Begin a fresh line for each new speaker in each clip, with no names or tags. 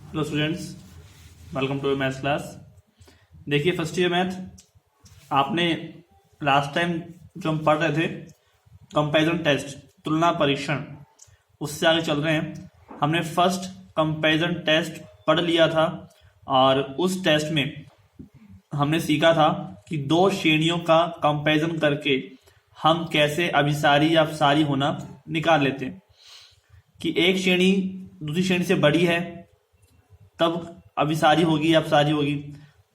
Hello students, welcome to maths class. देखिए, first year math आपने last time जो हम पढ़ रहे थे कंपैरिजन टेस्ट, तुलना परीक्षण, उससे आगे चल रहे हैं। हमने फर्स्ट कंपैरिजन टेस्ट पढ़ लिया था और उस टेस्ट में हमने सीखा था कि दो श्रेणियों का कंपैरिजन करके हम कैसे अभिसारी या अपसारी होना निकाल लेते हैं। कि एक श्रेणी दूसरी श्रेणी से बड़ी है तब अभिसारी होगी या अपसारी होगी,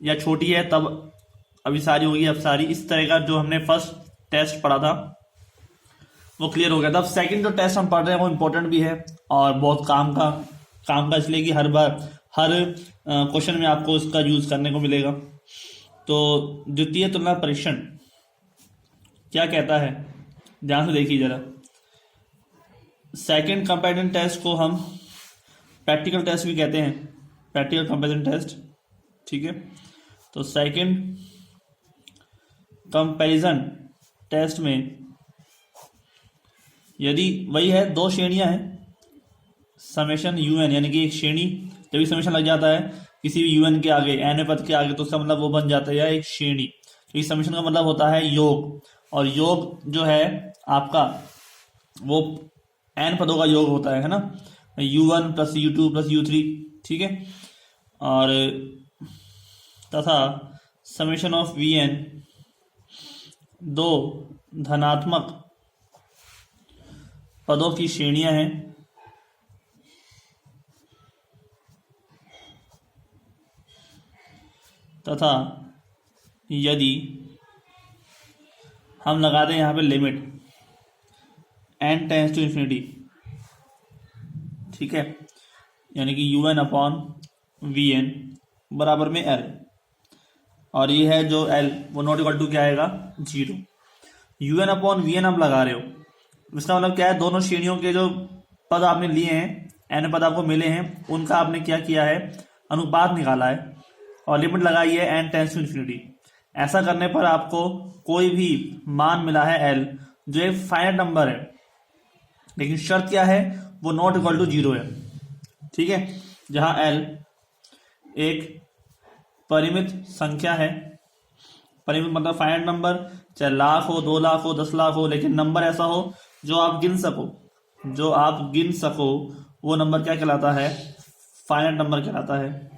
या छोटी है तब अभिसारी होगी या अपसारी। इस तरह का जो हमने फर्स्ट टेस्ट पढ़ा था वो क्लियर हो गया था। अब सेकंड जो टेस्ट हम पढ़ रहे हैं वो इम्पोर्टेंट भी है और बहुत काम का इसलिए कि हर बार हर क्वेश्चन में आपको इसका यूज करने को मिलेगा। तो द्वितीय तुलना परीक्षण क्या कहता है, ध्यान से देखिए जरा। सेकंड कंपैरिजन टेस्ट को हम प्रैक्टिकल टेस्ट भी कहते हैं, प्रैक्टिकल कंपैरिजन टेस्ट। ठीक है, तो सेकंड कंपैरिजन टेस्ट में यदि वही है, दो श्रेणियां हैं, समेशन यूएन, यानी कि एक श्रेणी जब भी समेशन लग जाता है किसी भी यूएन के आगे, एन पद के आगे, तो उसका मतलब वो बन जाता है या एक श्रेणी। क्योंकि समेशन का मतलब होता है योग, और योग जो है आपका वो एन पदों का योग होता है ना, u1 plus u2 plus u3। ठीक है, और तथा समेशन ऑफ vn दो धनात्मक पदों की श्रेणियां हैं तथा यदि हम लगा दें यहाँ पे limit n tends to infinity, ठीक है, यानी कि un अपॉन vn बराबर में l, और ये है जो l वो नॉट इक्वल टू क्या आएगा, 0। un अपॉन vn आप लगा रहे हो, इसका मतलब क्या है, दोनों श्रेणियों के जो पद आपने लिए हैं, n पद आपको मिले हैं, उनका आपने क्या किया है, अनुपात निकाला है और लिमिट लगाई है n टेंस टू इन्फिनिटी। ऐसा करने पर आपको कोई भी मान मिला है l जो एक फाइनाइट नंबर है, लेकिन शर्त क्या है, वो नॉट इक्वल टू 0 है। ठीक है, जहां l एक परिमित संख्या है, परिमित मतलब फाइनाइट नंबर, चाहे लाख हो, 2 लाख हो, 10 लाख हो, लेकिन नंबर ऐसा हो जो आप गिन सको, वो नंबर क्या कहलाता है, फाइनाइट नंबर कहलाता है।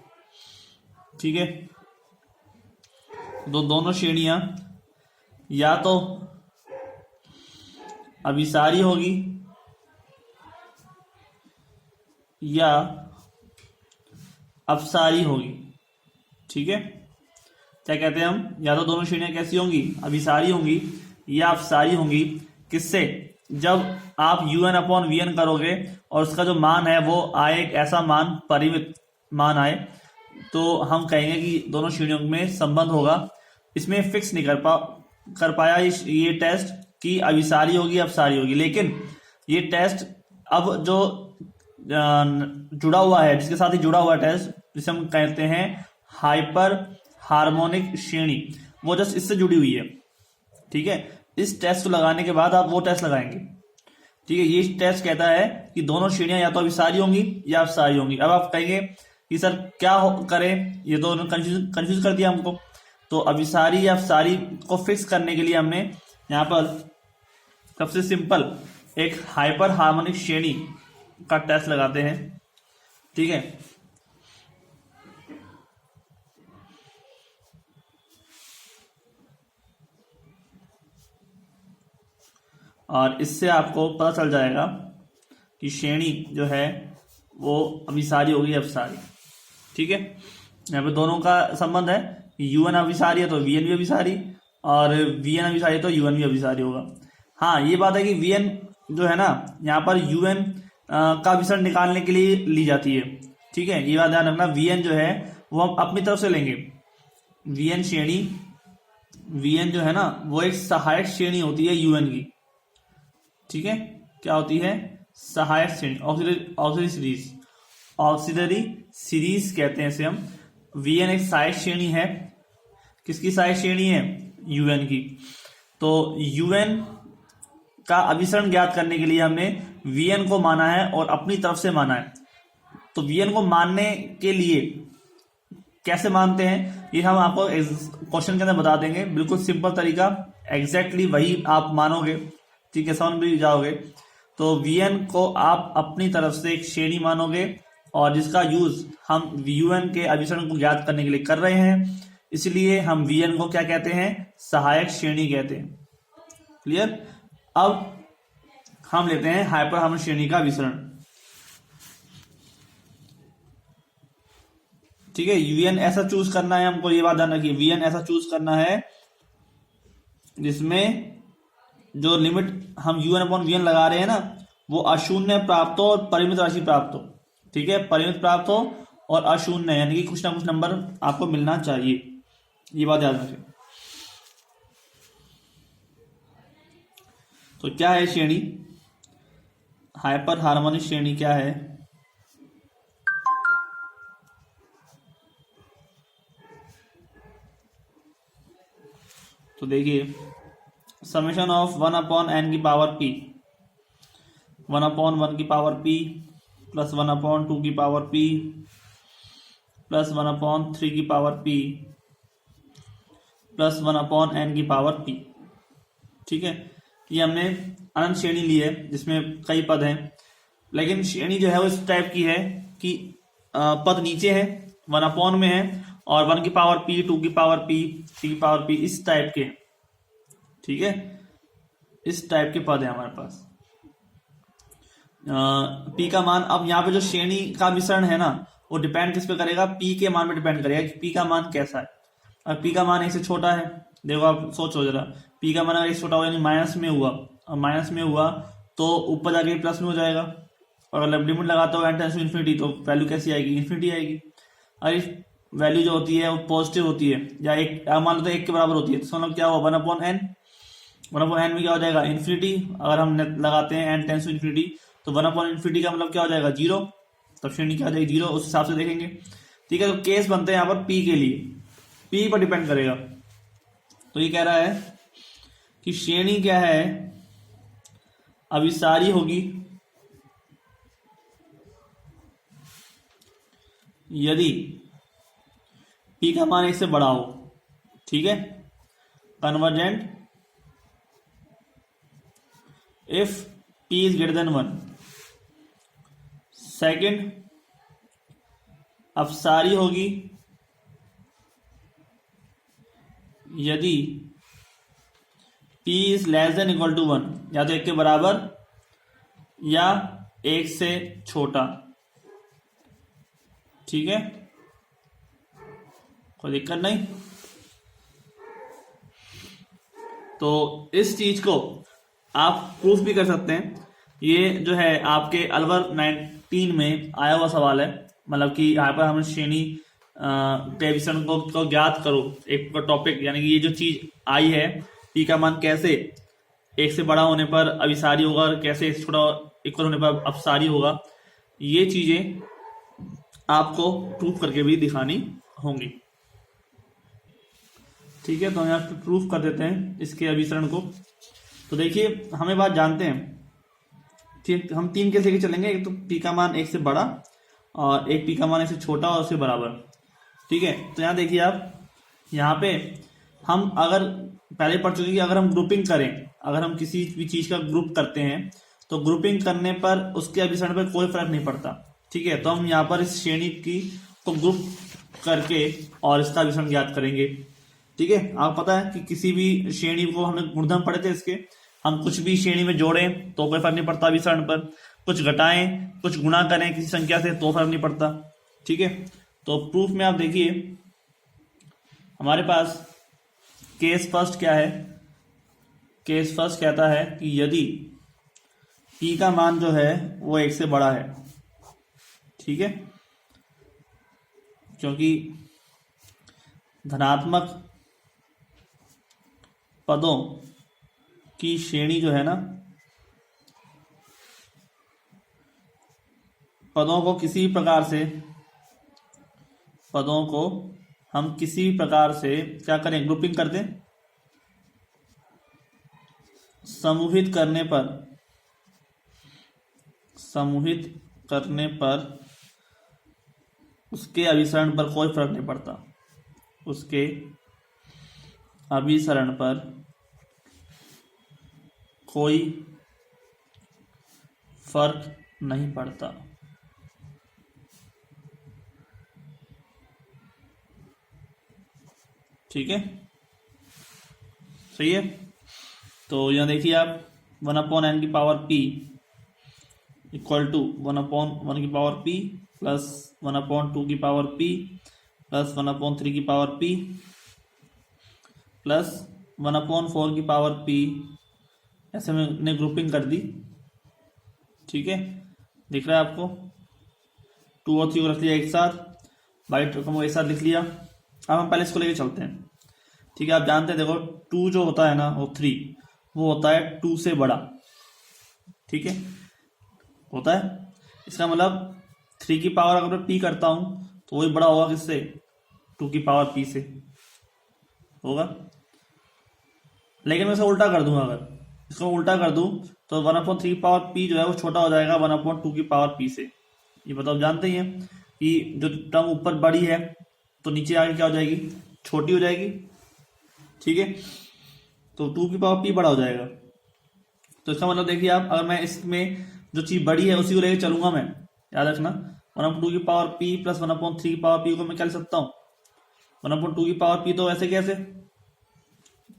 ठीक है, दोनों श्रेणियां या तो अभिसारी होगी या अपसारी होगी। ठीक है, क्या कहते हैं हम, या तो दोनों श्रेणियां कैसी होंगी, अभिसारी होंगी या अपसारी होंगी। किससे, जब आप un अपॉन vn करोगे और उसका जो मान है वो आए एक ऐसा मान, परिमित मान आए, तो हम कहेंगे कि दोनों श्रेणियों में संबंध होगा। इसमें फिक्स नहीं कर पाया ये टेस्ट कि अभिसारी होगी अपसारी होगी, लेकिन ये टेस्ट अब जो जुड़ा हुआ है, जिसके साथ ही जुड़ा हुआ टेस्ट, जिसे हम कहते हैं हाइपर हार्मोनिक श्रेणी, वो जस्ट इससे जुड़ी हुई है। ठीक है, इस टेस्ट को लगाने के बाद आप वो टेस्ट लगाएंगे। ठीक है, ये टेस्ट कहता है कि दोनों श्रेणियां या तो अभिसारी होंगी या अपसारी होंगी। अब आप कहेंगे कि सर क्या करें, ये तो कंफ्यूज कर दिया हमको। तो अभिसारी या अपसारी को फिक्स करने के लिए हमने यहाँ पर सबसे सिंपल एक हाइपर हार्मोनिक श्रेणी का टेस्ट लगाते हैं। ठीक है, और इससे आपको पता चल जाएगा कि श्रेणी जो है वो अभिसारी होगी अपसारी। ठीक है, यहाँ पे दोनों का संबंध है, un अभिसारी है तो vn भी अभिसारी, और vn अभिसारी है तो un भी अभिसारी होगा। हाँ, ये बात है कि vn जो है ना, यहाँ पर un का अभिसरण निकालने के लिए ली जाती है। ठीक है, ये बात ध्यान रखना, vn जो है वो हम अपनी तरफ से लेंगे। vn श्रेणी, vn जो है ना वो एक सहायक श्रेणी होती है un की। ठीक है, क्या होती है, सहायक श्रेणी, ऑक्सिलरी सीरीज, ऑक्सिलरी सीरीज कहते हैं इसे हम। vn एक सहायक श्रेणी है, किसकी सहायक श्रेणी है, un की। तो un का अभिसरण ज्ञात करने के लिए हमने vn को माना है और अपनी तरफ से माना है। तो वीएन को मानने के लिए कैसे मानते हैं ये हम आपको क्वेश्चन के अंदर बता देंगे, बिल्कुल सिंपल तरीका, एग्जैक्टली वही आप मानोगे, ठीक है, समझ भी जाओगे। तो वीएन को आप अपनी तरफ से एक श्रेणी मानोगे और जिसका यूज हम यूएन के अभिसरण को ज्ञात करने के लिए कर रहे हैं, इसलिए हम वीएन को क्या कहते हैं, सहायक श्रेणी कहते हैं। क्लियर। अब हम लेते हैं हाइपर हार्मोनिक श्रेणी का अभिसरण। ठीक है, वीएन ऐसा चूज करना है हमको, ये बात ध्यान रखिए, वीएन ऐसा चूज करना है जिसमें जो लिमिट हम यूएन अपॉन वीएन लगा रहे हैं ना, वो अशून्य प्राप्त हो और परिमित राशि प्राप्त हो। ठीक है, परिमित प्राप्त हो और अशून्य, यानी कि कुछ ना कुछ नंबर आपको मिलना चाहिए, ये बात याद रखें। तो क्या है श्रेणी, हाइपर हार्मोनिक श्रेणी क्या है? तो देखिए, समेशन ऑफ 1 अपॉन एन की पावर पी, 1 अपॉन 1 की पावर पी प्लस 1 अपॉन 2 की पावर पी प्लस 1 अपॉन 3 की power P plus 1 upon N की पावर पी। ठीक है, ये हमने अनंत श्रेणी ली है जिसमें कई पद हैं, लेकिन श्रेणी जो है वो इस टाइप की है कि पद नीचे है, 1 अपॉन में है और 1 की पावर पी, 2 की पावर पी, 3 की पावर पी, इस टाइप के। ठीक है, इस टाइप के पद है हमारे पास। पी का मान, अब यहाँ पे जो श्रेणी का विसरण है ना, वो डिपेंड किस पे करेगा, पी के मान पे डिपेंड करेगा कि पी का मान कैसा है। अब पी का मान 1 से छोटा है, देखो आप सोचो जरा, पी का मान अगर 1 से छोटा हुआ यानी माइनस में हुआ, और माइनस में हुआ तो ऊपर जाके प्लस में हो जाएगा, और अगर लिमिट लगाता हो n टेंड्स टू इन्फिनिटी तो वैल्यू कैसी आएगी, इन्फिनिटी आएगी। अगर वैल्यू जो होती है वो पॉजिटिव होती है या एक मान लो तो 1 के बराबर होती है, तो मतलब क्या हुआ, 1 अपॉन एन, 1 अपॉन एन में क्या हो जाएगा, इन्फिनिटी। अगर हम लगाते हैं n टेंड्स टू इन्फिनिटी तो 1 अपॉन इन्फिनिटी का मतलब क्या हो जाएगा, 0, तब श्रेणी क्या हो जाएगी, 0, उस हिसाब से देखेंगे। ठीक है, तो केस बनते हैं यहाँ पर पी के लिए, पी पर डिपेंड करेगा। तो ये कह रहा है कि श्रेणी क्या है, अभिसारी होगी यदि पी का मान 1 से बड़ा हो। ठीक है, convergent if P is greater than 1। Second, अपसारी होगी यदि p is less than equal to 1, या तो 1 के बराबर या 1 से छोटा। ठीक है, कोई दिक्कत नहीं। तो इस चीज को आप प्रूफ भी कर सकते हैं, ये जो है आपके अलवर 19 में आया हुआ सवाल है, मतलब कि हाइपर हार्मोनिक श्रेणी के विसरण को ज्ञात करो, एक टॉपिक, यानी कि ये जो चीज आई है, पी का मान कैसे 1 से बड़ा होने पर अभिसारी होगा और कैसे 1 से छोटा इक्वल होने पर अपसारी होगा, ये चीजें आपको प्रूफ करके भी दिखानी होंगी। ठीक है, तो हम यहाँ पे प्रूफ कर देते हैं इसके अभिसरण को। तो देखिए, हमें बात जानते हैं, ठीक, हम 3 केस लेके चलेंगे, एक तो पी का मान 1 से बड़ा और एक पी का मान 1 से छोटा और उससे बराबर। ठीक है, तो यहाँ देखिए आप, यहाँ पे हम अगर पहले पढ़ चुके कि अगर हम ग्रुपिंग करें, अगर हम किसी भी चीज का ग्रुप करते हैं तो ग्रुपिंग करने पर उसके अभिसरण पर कोई फर्क नहीं पड़ता। ठीक है, तो हम यहाँ पर इस श्रेणी की को ग्रुप करके और इसका अभिसरण ज्ञात करेंगे। ठीक है, आपको पता है कि किसी भी श्रेणी को हमने गुणधर्म पढ़े थे इसके, हम कुछ भी श्रेणी में जोड़ें तो कोई फर्क नहीं पड़ता अभिसरण पर, कुछ घटाएं, कुछ गुणा करें किसी संख्या से तो फर्क नहीं पड़ता। ठीक है, तो प्रूफ में आप देखिए, हमारे पास केस फर्स्ट क्या है, केस फर्स्ट कहता है कि यदि p का मान जो है वो 1 से बड़ा है। ठीक है, क्योंकि धनात्मक पदों की श्रेणी जो है ना, पदों को किसी प्रकार से, पदों को हम किसी प्रकार से क्या करें, ग्रुपिंग कर दें, समूहित करने पर उसके अभिसरण पर कोई फर्क नहीं पड़ता, उसके अभिसरण पर कोई फर्क नहीं पड़ता। ठीक है, सही है। तो यहाँ देखिए आप 1/n की पावर p इक्वल टू 1/1 की पावर p प्लस 1/2 की पावर p प्लस 1/3 की पावर p प्लस 1/4 की पावर p, ऐसे मैंने ग्रुपिंग कर दी। ठीक है, दिख रहा है आपको, 2 और 3 को रख लिया एक साथ, बाई टर्म को एक साथ लिख लिया। अब हम पहले इसको लेके चलते हैं। ठीक है, आप जानते हैं, देखो 2 जो होता है ना वो 3 वो होता है 2 से बड़ा। ठीक है, होता है, इसका मतलब 3 की पावर अगर मैं p करता हूं तो वही बड़ा होगा किससे, 2 की पावर p से होगा। लेकिन मैं इसे उल्टा कर दूंगा, अगर इसको उल्टा कर दूं तो 1/3 की पावर p जो है वो छोटा हो जाएगा 1/2 की पावर p से। ये बताओ, जानते ही हैं कि जो टर्म ऊपर बड़ी है तो नीचे आगे क्या हो जाएगी, छोटी हो जाएगी। ठीक है, तो 2 की पावर p बड़ा हो जाएगा। तो इसका मतलब देखिए आप, अगर मैं इसमें जो चीज बड़ी है उसी को लेकर चलूंगा, मैं याद रखना 1/2 की पावर p प्लस 1/3 की पावर p को मैं क्या लिख सकता हूँ, 1/2 की पावर p तो ऐसे कैसे।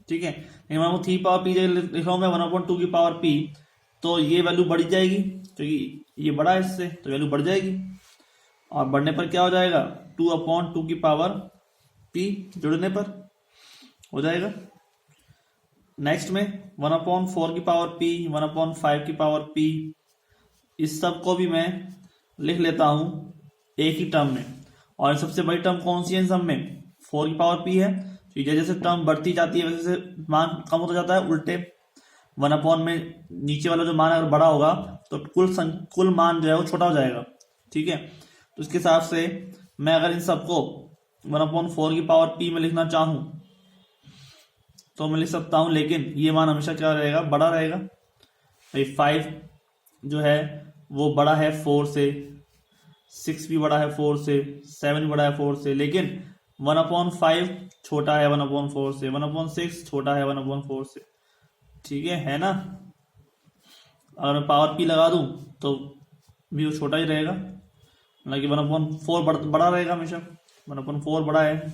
ठीक है, लेकिन 1/3 की पावर p जब लिखा मैं 1/2 की पावर p तो ये वैल्यू बढ़ जाएगी, क्योंकि ये बड़ा है इससे तो वैल्यू बढ़ जाएगी, और बढ़ने पर क्या हो जाएगा, 2/2 की पावर p जुड़ने पर हो जाएगा। नेक्स्ट में 1/4 की पावर p, 1/5 की पावर p, इस सब को भी मैं लिख लेता हूं एक ही टर्म में। और सबसे बड़ी टर्म कौन सी है इन सब में, 4 की पावर p है। तो जैसे जैसे टर्म बढ़ती जाती है वैसे मान कम होता जाता है, उल्टे 1/, में नीचे वाला जो मान अगर बड़ा होगा तो कुल मान जो है वो छोटा हो जाएगा। ठीक है, तो इसके हिसाब से मैं अगर इन सबको 1/4 की पावर p में लिखना चाहूं तो मैं लिख सकता हूं, लेकिन ये मान हमेशा क्या रहेगा, बड़ा रहेगा। भाई 5 जो है वो बड़ा है 4 से, 6 भी बड़ा है 4 से, 7 भी बड़ा है 4 से, लेकिन 1/5 छोटा है 1/4 से, 1/6 छोटा है 1/4 से। ठीक है ना। अगर मैं पावर p लगा दूं तो भी वो छोटा ही रहेगा, हालांकि 1/4 बड़ा रहेगा हमेशा, 1/4 बड़ा है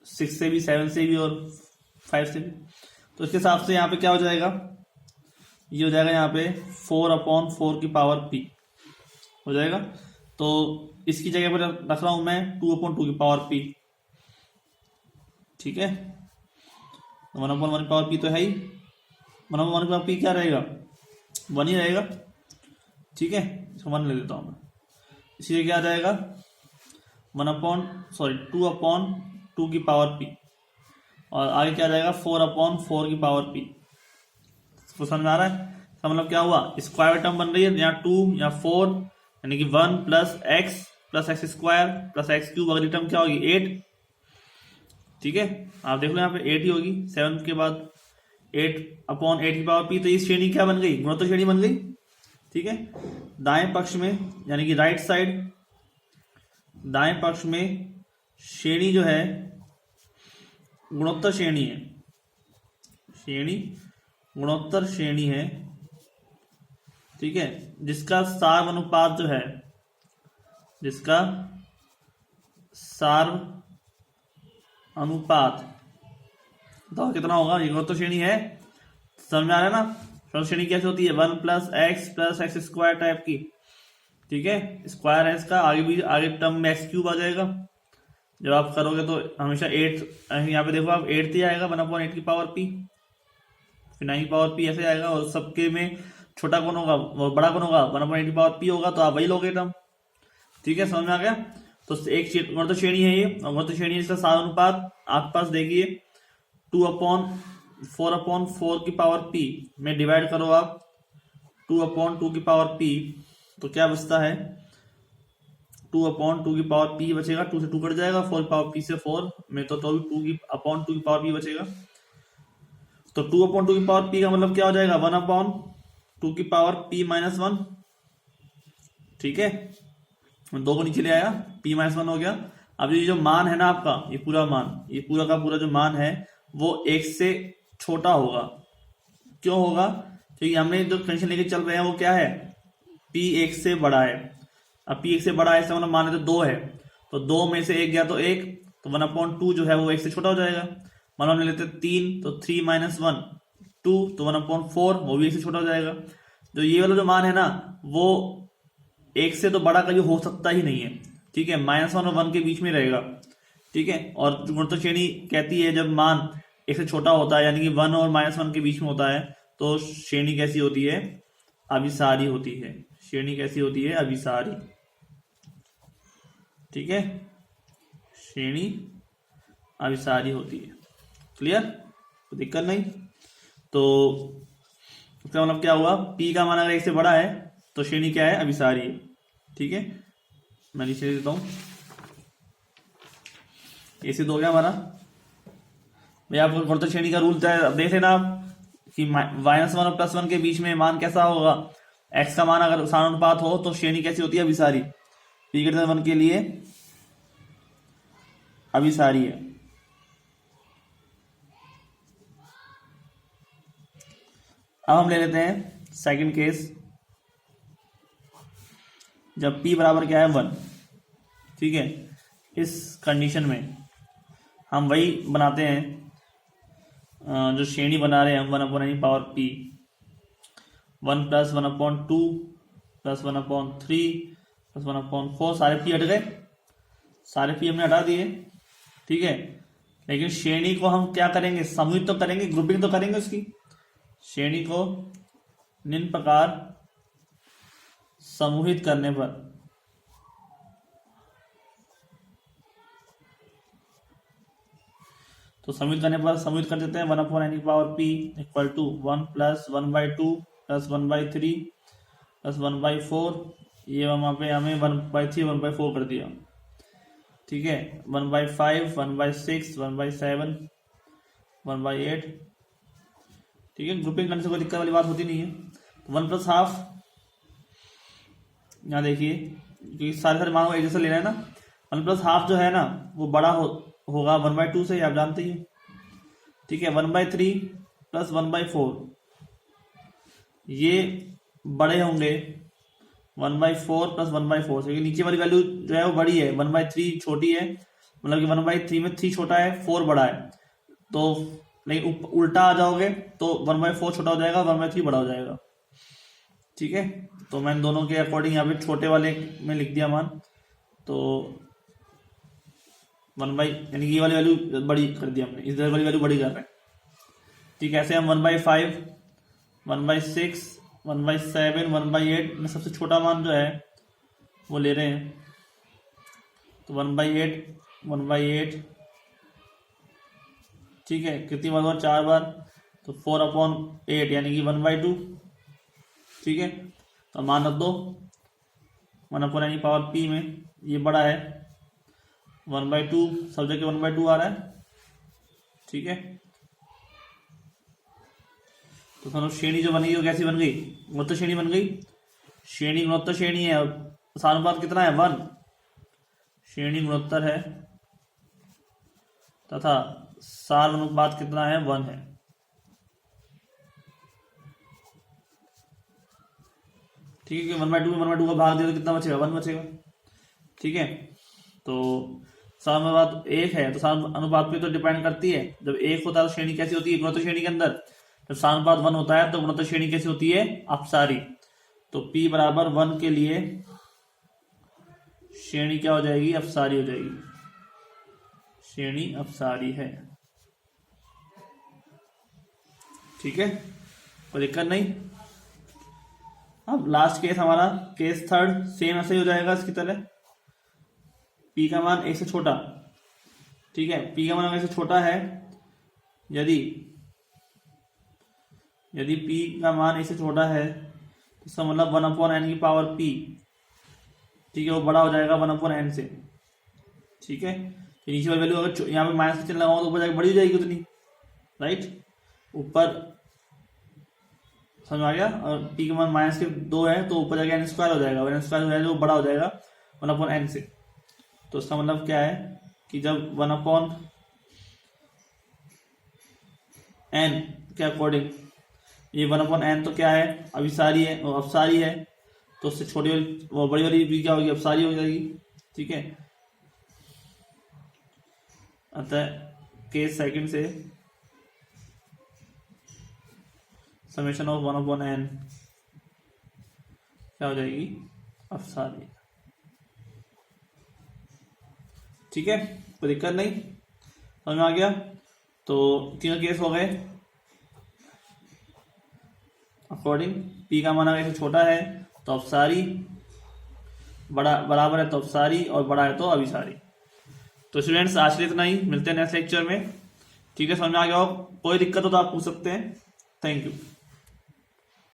6 से भी, 7 से भी और 5 से भी। तो इसके हिसाब से यहाँ पे क्या हो जाएगा, ये हो जाएगा यहाँ पे 4/4 की पावर p हो जाएगा। तो इसकी जगह पर रख रहा हूं मैं 2/2 की पावर p। ठीक है, 1/1 की पावर p तो है ही, 1/1 की पावर p क्या रहेगा, 1 ही रहेगा। ठीक है, इसको 1 ले देता हूं मैं, इसलिए क्या आ जाएगा 2/2 की पावर p, और आगे क्या आ जाएगा 4/4 की पावर p। इसको समझ में आ रहा है, इसका मतलब क्या हुआ, स्क्वायर टर्म बन रही है, यहाँ 2 या 4 यानी कि 1 plus x square plus x³ अगली टर्म क्या होगी 8। ठीक है, आप देख लो यहाँ पे 8 ही होगी, 7 के बाद 8/8 की पावर p। तो ये श्रेणी क्या बन गई, गुणोत्तर श्रेणी बन गई। ठीक है, दाएं पक्ष में यानी कि राइट साइड, दाएं पक्ष में श्रेणी जो है गुणोत्तर श्रेणी है, श्रेणी गुणोत्तर श्रेणी है। ठीक है, जिसका सार्व अनुपात जो है, जिसका सार्व अनुपात तो कितना होगा, ये गुणोत्तर श्रेणी है, समझ में आ रहा है ना। गुणोत्तर श्रेणी कैसे होती है, 1 प्लस x स्क्वायर टाइप की। ठीक है, स्क्वायर है इसका, आगे टर्म में x³ आ जाएगा। जब आप करोगे तो हमेशा 8, यहाँ पे देखो आप 8 ही आएगा 1/8 की पावर p, फिर 9 की पावर p ऐसे आएगा, और सबके में छोटा कौन होगा, वो बड़ा कौन होगा, 1/8 की पावर p होगा, तो आप वही लोगे टर्म। ठीक है, समझ में आ गया। तो एक गुणोत्तर श्रेणी है ये, और गुणोत्तर श्रेणी इसका सार अनुपात आपके पास देखिए 2/4 की पावर p में डिवाइड करो आप 2/2 की पावर p, तो क्या बचता है 2/2 की पावर p बचेगा, 2 से 2 कट जाएगा, 4 की पावर p से 4 में तो भी 2 की पावर p बचेगा। तो 2/2 की पावर p का मतलब क्या हो जाएगा, 1/2 की पावर p -1। ठीक है, 2 को नीचे ले आया, p माइनस 1 हो गया। अब ये जो मान है ना आपका, ये पूरा मान, ये पूरा का पूरा जो मान है वो 1 से छोटा होगा। क्यों होगा? क्योंकि हमने जो कंडीशन लेके चल रहे हैं वो क्या है, p 1 से बड़ा है। अब p 1 से बड़ा है इसका मतलब मान है तो 2 है, तो 2 में से 1 गया तो 1, तो 1/2 जो है वो 1 से छोटा हो जाएगा। मान लो हम ले लेते 3, तो 3 माइनस 1 2, तो 1/4 वो भी 1 से छोटा हो जाएगा। जो ये वाला जो मान है ना वो 1 से तो बड़ा कभी हो सकता ही नहीं है, ठीक है, -1 और 1 के बीच में रहेगा, ठीक है। और गुणोत्तर श्रेणी कहती है जब मान 1 से छोटा होता है, यानी कि 1 और -1 के बीच में होता है, तो श्रेणी कैसी होती है, अभिसारी होती है। श्रेणी कैसी होती है, अभिसारी, ठीक है, श्रेणी अभिसारी होती है। क्लियर, तो दिक्कत नहीं। तो इसका मतलब क्या हुआ, p का मान अगर 1 से बड़ा है तो श्रेणी क्या है, अभिसारी है, ठीक है। मैं नीचे देता हूं, ये सिद्ध हो गया हमारा। भैया आपको गुणोत्तर श्रेणी का रूल देख लेना आप कि -1 और +1 के बीच में मान कैसा होगा, x का मान अगर समानुपात हो तो श्रेणी कैसी होती है, अभिसारी। p > 1 के लिए अभिसारी है। अब हम ले लेते हैं सेकंड केस, जब p बराबर क्या है, 1, ठीक है। इस कंडीशन में हम वही बनाते हैं जो श्रेणी बना रहे हैं हम, 1/p 1 + 1/2 + 1/3 + 1/4, सारे p हट गए, सारे p हमने हटा दिए, ठीक है। लेकिन श्रेणी को हम क्या करेंगे, समूहित तो करेंगे, ग्रुपिंग तो करेंगे उसकी। श्रेणी को निम्न प्रकार समूहित करने पर तो समूहित करने पर समूहित कर देते हैं 1/n/p = 1 + 1/2 + 1/3 + 1/4, ये वहां पे हमें 1/3 1/4 कर दिया, ठीक है। 1/5 1/6 1/7 1/8, ठीक है। ग्रुपिंग करने से कोई दिक्कत वाली बात होती नहीं है। तो 1 + ½ यहाँ देखिए, क्योंकि सारे मान को एक जैसे ले रहे हैं ना, 1 + ½ जो है ना वो बड़ा होगा 1/2 से, आप जानते ही, ठीक है। 1/3 + 1/4 ये बड़े होंगे 1/4 + 1/4 से, क्योंकि नीचे वाली वैल्यू जो है वो बड़ी है, 1/3 छोटी है, मतलब कि 1/3 में 3 छोटा है, 4 बड़ा है। तो लेकिन उल्टा आ जाओगे तो 1/4 छोटा हो जाएगा, 1/3 बड़ा हो जाएगा, ठीक है। तो मैंने दोनों के अकॉर्डिंग यहाँ पे छोटे वाले में लिख दिया मान, तो यानी कि ये वाली वैल्यू बड़ी कर दी हमने, इस वाली वैल्यू बड़ी कर रहे हैं, ठीक है। ऐसे हम 1/5 1/6 1/7 1/8 में सबसे छोटा मान जो है वो ले रहे हैं, तो 1/8 1/8, ठीक है। कितनी बार, 4 बार, तो 4/8 यानी कि 1/2, ठीक है। तो मान रख दो 1/n/p में ये बड़ा है 1/2, सब जगह 1/2 आ रहा है, ठीक है। तो समझो श्रेणी जो बन गई वो कैसी बन गई, गुणोत्तर श्रेणी बन गई। श्रेणी गुणोत्तर श्रेणी है, समानुपात कितना है, 1, श्रेणी गुणोत्तर है तथा सार अनुपात कितना है, 1 है, ठीक है। 1/2 में 1/2 का भाग दिया तो कितना बचेगा, 1 बचेगा, ठीक है। तो सार अनुपात 1 है, तो सार अनुपात पे तो डिपेंड करती है, जब 1 होता है तो श्रेणी कैसी होती है, गुणोत्तर श्रेणी के अंदर जब सार अनुपात 1 होता है तो गुणोत्तर श्रेणी कैसी होती है, अपसारी। तो p = 1 के लिए श्रेणी क्या हो जाएगी, अपसारी हो जाएगी, श्रेणी अपसारी है, ठीक है, कोई दिक्कत नहीं। अब लास्ट केस हमारा केस थर्ड, सेम ऐसे ही हो जाएगा इसकी तरह, p का मान 1 से छोटा, ठीक है। p का मान 1 से छोटा है, यदि p का मान 1 से छोटा है तो इसका मतलब 1/n/p, ठीक है, वो बड़ा हो जाएगा 1/n से, ठीक है। नीचे वाली वैल्यू अगर यहाँ पे माइनस का चिन्ह लगाऊंगा तो ऊपर जाकर बड़ी हो जाएगी उतनी, राइट, ऊपर, समझ आ गया। और p का मान -2 है तो ऊपर जाके n² हो जाएगा, n² है जो बड़ा हो जाएगा 1/n से। तो इसका मतलब क्या है कि जब 1/n के अकॉर्डिंग, ये 1/n तो क्या है, अभिसारी है और अपसारी है, तो उससे छोटी वाली वो बड़ी वाली भी क्या होगी, अपसारी हो जाएगी। ठीक है, अतः केस सेकंड से समेशन ऑफ 1/n क्या हो जाएगी, अपसारी। ठीक है, कोई दिक्कत नहीं, समझ में आ गया। तो तीनों केस हो गए अकॉर्डिंग, पी का माना वैसे छोटा है तो अपसारी, बड़ा बराबर है तो अपसारी, और बड़ा है तो अभिसारी। तो स्टूडेंट्स आज के लिए इतना ही, मिलते हैं नेक्स्ट लेक्चर में। ठीक है, समझ में आ गया हो, कोई दिक्कत हो तो आप पूछ सकते हैं। Thank you.